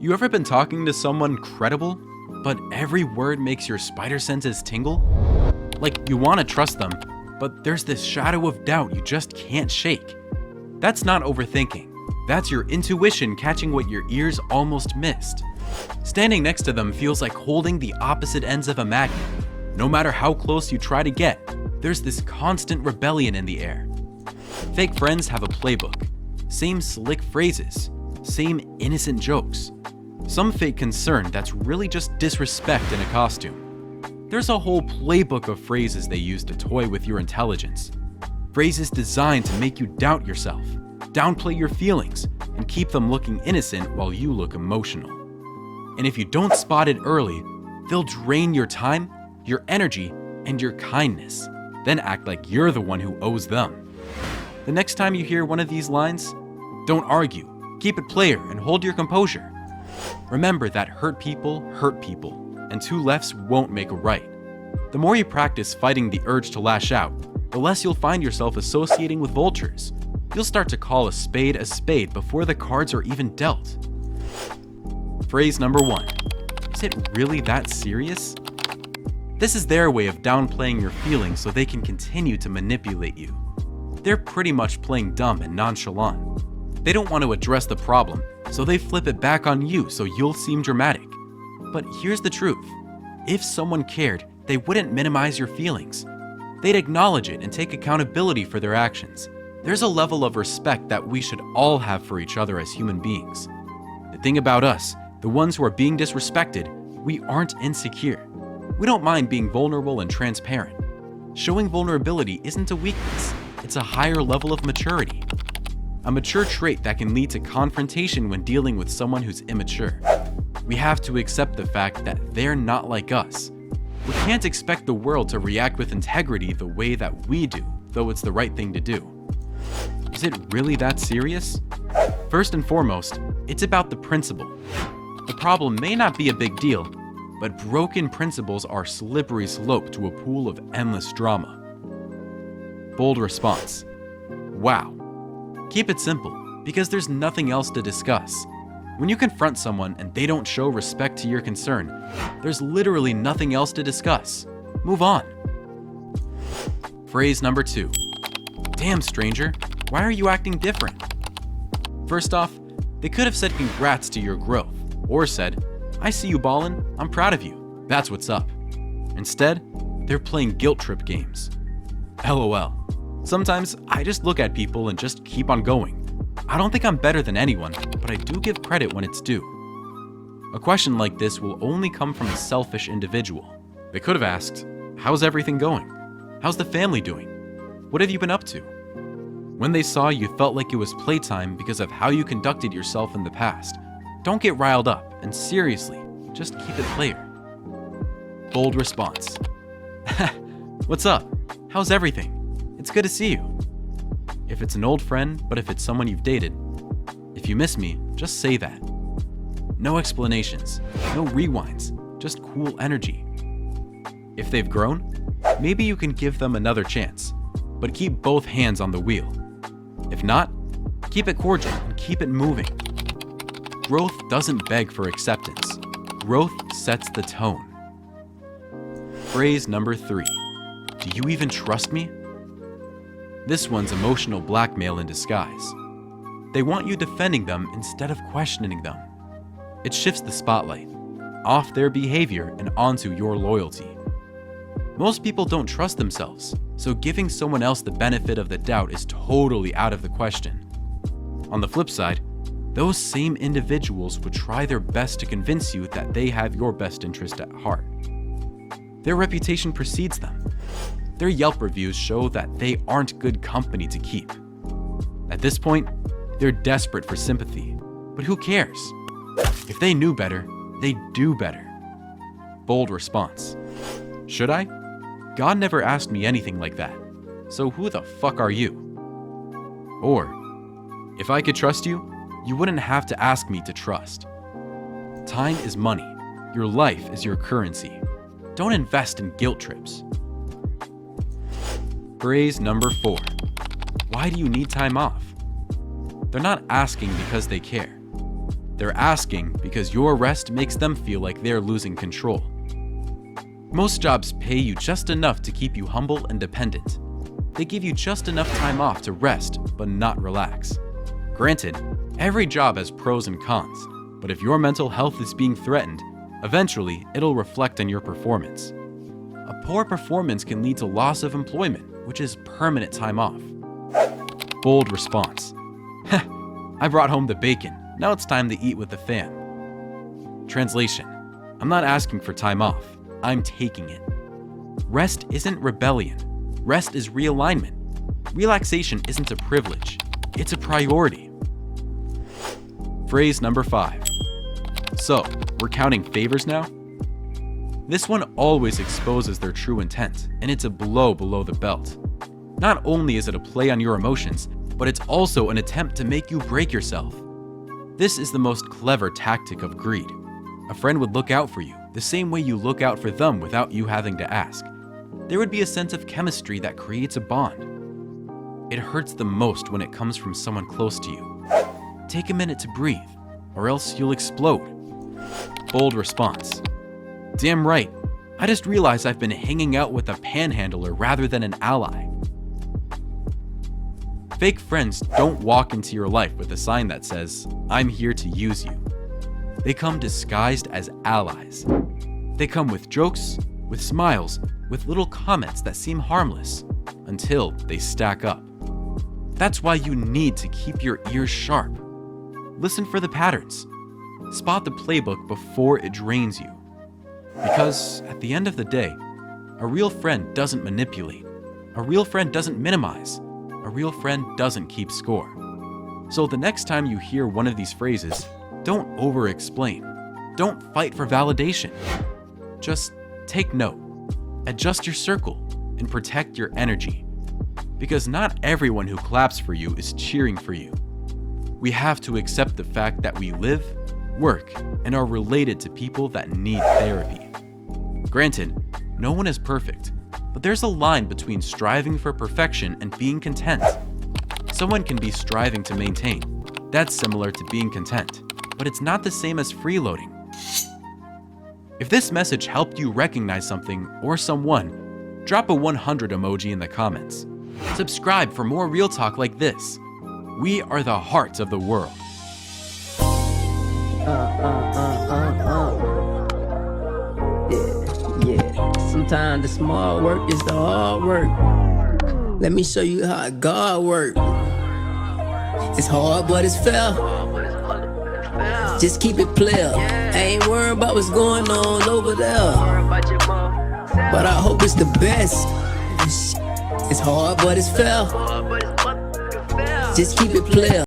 You ever been talking to someone credible, but every word makes your spider senses tingle? Like you want to trust them, but there's this shadow of doubt you just can't shake. That's not overthinking. That's your intuition catching what your ears almost missed. Standing next to them feels like holding the opposite ends of a magnet. No matter how close you try to get, there's this constant rebellion in the air. Fake friends have a playbook. Same slick phrases. Same innocent jokes. Some fake concern that's really just disrespect in a costume. There's a whole playbook of phrases they use to toy with your intelligence. Phrases designed to make you doubt yourself, downplay your feelings, and keep them looking innocent while you look emotional. And if you don't spot it early, they'll drain your time, your energy, and your kindness, then act like you're the one who owes them. The next time you hear one of these lines, don't argue, keep it player, and hold your composure. Remember that hurt people, and two lefts won't make a right. The more you practice fighting the urge to lash out, the less you'll find yourself associating with vultures. You'll start to call a spade before the cards are even dealt. Phrase number 1. Is it really that serious? This is their way of downplaying your feelings so they can continue to manipulate you. They're pretty much playing dumb and nonchalant. They don't want to address the problem, so they flip it back on you so you'll seem dramatic. But here's the truth. If someone cared, they wouldn't minimize your feelings. They'd acknowledge it and take accountability for their actions. There's a level of respect that we should all have for each other as human beings. The thing about us, the ones who are being disrespected, we aren't insecure. We don't mind being vulnerable and transparent. Showing vulnerability isn't a weakness, it's a higher level of maturity. A mature trait that can lead to confrontation when dealing with someone who's immature. We have to accept the fact that they're not like us. We can't expect the world to react with integrity the way that we do, though it's the right thing to do. Is it really that serious? First and foremost, it's about the principle. The problem may not be a big deal, but broken principles are a slippery slope to a pool of endless drama. Bold response. Wow. Keep it simple, because there's nothing else to discuss. When you confront someone and they don't show respect to your concern, there's literally nothing else to discuss. Move on. Phrase number 2. Damn, stranger, why are you acting different? First off, they could have said congrats to your growth, or said, I see you ballin', I'm proud of you, that's what's up. Instead, they're playing guilt trip games. LOL. Sometimes I just look at people and just keep on going. I don't think I'm better than anyone, but I do give credit when it's due. A question like this will only come from a selfish individual. They could have asked, how's everything going? How's the family doing? What have you been up to? When they saw you felt like it was playtime because of how you conducted yourself in the past. Don't get riled up, and seriously, just keep it player. Bold response. What's up? How's everything? It's good to see you. If it's an old friend, but if it's someone you've dated, if you miss me, just say that. No explanations, no rewinds, just cool energy. If they've grown, maybe you can give them another chance, but keep both hands on the wheel. If not, keep it cordial and keep it moving. Growth doesn't beg for acceptance. Growth sets the tone. Phrase number 3. Do you even trust me? This one's emotional blackmail in disguise. They want you defending them instead of questioning them. It shifts the spotlight off their behavior and onto your loyalty. Most people don't trust themselves, so giving someone else the benefit of the doubt is totally out of the question. On the flip side, those same individuals would try their best to convince you that they have your best interest at heart. Their reputation precedes them. Their Yelp reviews show that they aren't good company to keep. At this point, they're desperate for sympathy, but who cares? If they knew better, they'd do better. Bold response. Should I? God never asked me anything like that, so who the fuck are you? Or, if I could trust you, you wouldn't have to ask me to trust. Time is money. Your life is your currency. Don't invest in guilt trips. Phrase number 4. Why do you need time off? They're not asking because they care. They're asking because your rest makes them feel like they're losing control. Most jobs pay you just enough to keep you humble and dependent. They give you just enough time off to rest, but not relax. Granted, every job has pros and cons, but if your mental health is being threatened, eventually it'll reflect on your performance. A poor performance can lead to loss of employment, which is permanent time off. Bold response. I brought home the bacon, now it's time to eat with the fam. Translation. I'm not asking for time off, I'm taking it. Rest isn't rebellion, rest is realignment. Relaxation isn't a privilege, it's a priority. Phrase number 5. So, we're counting favors now? This one always exposes their true intent, and it's a blow below the belt. Not only is it a play on your emotions, but it's also an attempt to make you break yourself. This is the most clever tactic of greed. A friend would look out for you the same way you look out for them without you having to ask. There would be a sense of chemistry that creates a bond. It hurts the most when it comes from someone close to you. Take a minute to breathe, or else you'll explode. Bold response. Damn right, I just realized I've been hanging out with a panhandler rather than an ally. Fake friends don't walk into your life with a sign that says, I'm here to use you. They come disguised as allies. They come with jokes, with smiles, with little comments that seem harmless, until they stack up. That's why you need to keep your ears sharp. Listen for the patterns. Spot the playbook before it drains you. Because at the end of the day, a real friend doesn't manipulate. A real friend doesn't minimize. A real friend doesn't keep score. So the next time you hear one of these phrases, don't over-explain. Don't fight for validation. Just take note, adjust your circle, and protect your energy. Because not everyone who claps for you is cheering for you. We have to accept the fact that we live, work, and are related to people that need therapy. Granted, no one is perfect, but there's a line between striving for perfection and being content. Someone can be striving to maintain. That's similar to being content, but it's not the same as freeloading. If this message helped you recognize something or someone, drop a 100 emoji in the comments. Subscribe for more real talk like this. We are the heart of the world. Yeah. Sometimes the small work is the hard work. Let me show you how God works. It's hard, but it's fair. Just keep it clear. I ain't worried about what's going on over there, but I hope it's the best. It's hard, but it's fair. Just keep it clear.